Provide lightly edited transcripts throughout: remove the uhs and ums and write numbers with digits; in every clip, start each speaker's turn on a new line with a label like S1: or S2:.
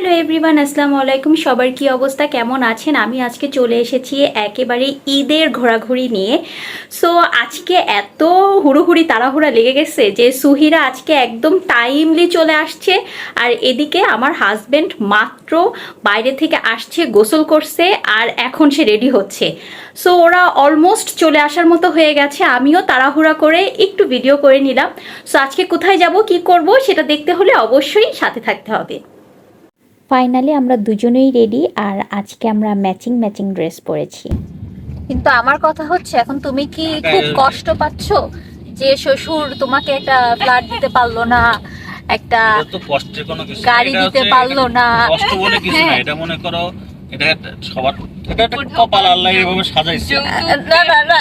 S1: Hello everyone, আসসালামু আলাইকুম। সবার কি অবস্থা, কেমন আছেন? আমি আজকে চলে এসেছি একেবারে ঈদের ঘোরাঘুরি নিয়ে। সো আজকে এত হুড়োহুড়ি তাড়াহুড়া লেগে গেছে যে সুহিরা আজকে একদম টাইমলি চলে আসছে, আর এদিকে আমার হাজবেন্ড মাত্র বাইরে থেকে আসছে, গোসল করছে আর এখন সে রেডি হচ্ছে। সো ওরা অলমোস্ট চলে আসার মতো হয়ে গেছে। আমিও তাড়াহুড়া করে একটু ভিডিও করে নিলাম। সো আজকে কোথায় যাব, কি করব, সেটা দেখতে হলে অবশ্যই সাথে থাকতে হবে। ফাইনালি আমরা দুজনেই রেডি, আর আজকে আমরা ম্যাচিং ম্যাচিং ড্রেস পরেছি। কিন্তু আমার কথা হচ্ছে, এখন তুমি কি খুব কষ্ট পাচ্ছ যে শ্বশুর তোমাকে একটা ফ্ল্যাট দিতে পারলো না, একটা
S2: তো কষ্টের কোনো কিছু
S1: গাড়ি দিতে পারলো না?
S2: কষ্ট বলে কিছু না, এটা মনে করো এটা সবার এটা একটা কপাল, আল্লাহ এইভাবে সাজাইছে।
S1: না না না,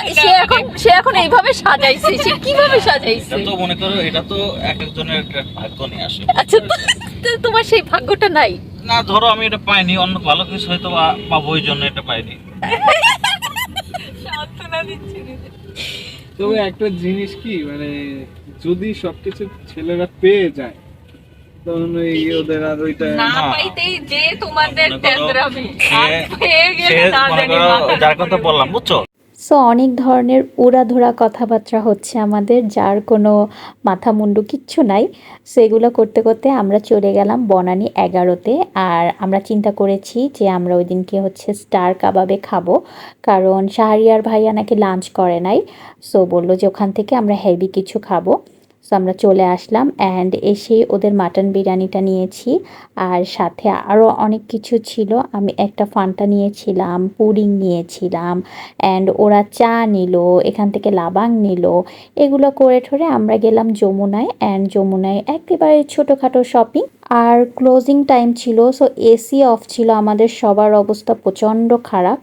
S1: সে এখন এইভাবে সাজাইছে, সে কিভাবে সাজাইছে?
S2: তো মনে করো এটা তো এক একজনের একটা ভাগ্য নিয়ে আসে।
S1: আচ্ছা, তোমার সেই ভাগ্যটা নাই?
S2: না, ধরো আমি এটা পাইনি, অন্য ভালো কিছু হয়তো পাবো, ওই জন্য এটা পাইনি।
S3: তবে একটা জিনিস কি, মানে যদি সবকিছু ছেলেরা পেয়ে যায় তখন ওই ওদের আর ওইটা
S1: না পাইতেই যে তোমাদের
S2: মনে করো,
S1: তেজরামি,
S2: সে-
S1: আর পেয়ে গেলে
S2: সে
S1: না
S2: মনে
S1: জানি
S2: করো
S1: মাথা
S2: যার কথা বললাম, বুঝছো?
S1: সো অনেক ধরনের উড়াধুরা কথাবার্তা হচ্ছে আমাদের, যার কোনো মাথা মুন্ডু কিচ্ছু নাই। সো এগুলো করতে করতে আমরা চলে গেলাম বনানী 11-তে। আর আমরা চিন্তা করেছি যে আমরা ওই দিনকে হচ্ছে স্টার কাবাবে খাবো, কারণ শাহরিয়ার ভাইয়া নাকি লাঞ্চ করে নাই। সো বললো যে ওখান থেকে আমরা হেভি কিছু খাবো। সো আমরা চলে আসলাম, অ্যান্ড এসে ওদের মাটন বিরিয়ানিটা নিয়েছি, আর সাথে আরও অনেক কিছু ছিল। আমি একটা ফান্টা নিয়েছিলাম, পুডিং নিয়েছিলাম, অ্যান্ড ওরা চা নিল, এখান থেকে লাবাং নিল। এগুলো করে ঠরে আমরা গেলাম যমুনায়, অ্যান্ড যমুনায় একেবারে ছোটোখাটো শপিং। আর ক্লোজিং টাইম ছিল, সো এসি অফ ছিল, আমাদের সবার অবস্থা প্রচণ্ড খারাপ।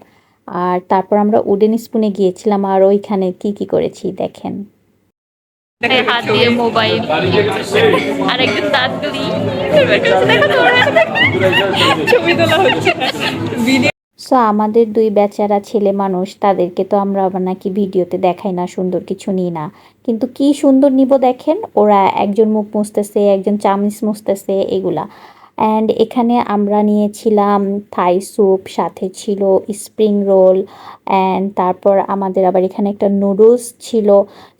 S1: আর তারপর আমরা উডেন স্পুনে গিয়েছিলাম, আর ওইখানে কি করেছি দেখেন। হাত দিয়ে মোবাইল আর একজন দাঁতগুলি ছবি তোলা হচ্ছে। সো আমাদের দুই বেচারা ছেলে মানুষ, তাদেরকে তো আমরা আবার নাকি ভিডিওতে দেখাই না, সুন্দর কিছু নিই না, কিন্তু কি সুন্দর নিব দেখেন। ওরা একজন মুখ মুছতেছে, একজন চামচ মুছতেছে, এগুলা। অ্যান্ড এখানে আমরা নিয়েছিলাম থাই স্যুপ, সাথে ছিল স্প্রিং রোল, অ্যান্ড তারপর আমাদের আবার এখানে একটা নুডলস ছিল।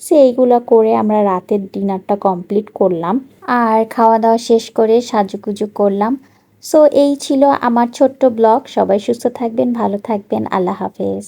S1: সো এইগুলো করে আমরা রাতের ডিনারটা কমপ্লিট করলাম, আর খাওয়া দাওয়া শেষ করে সাজুগুজু করলাম। সো এই ছিল আমার ছোট্ট ব্লগ। সবাই সুস্থ থাকবেন, ভালো থাকবেন, আল্লাহ হাফেজ।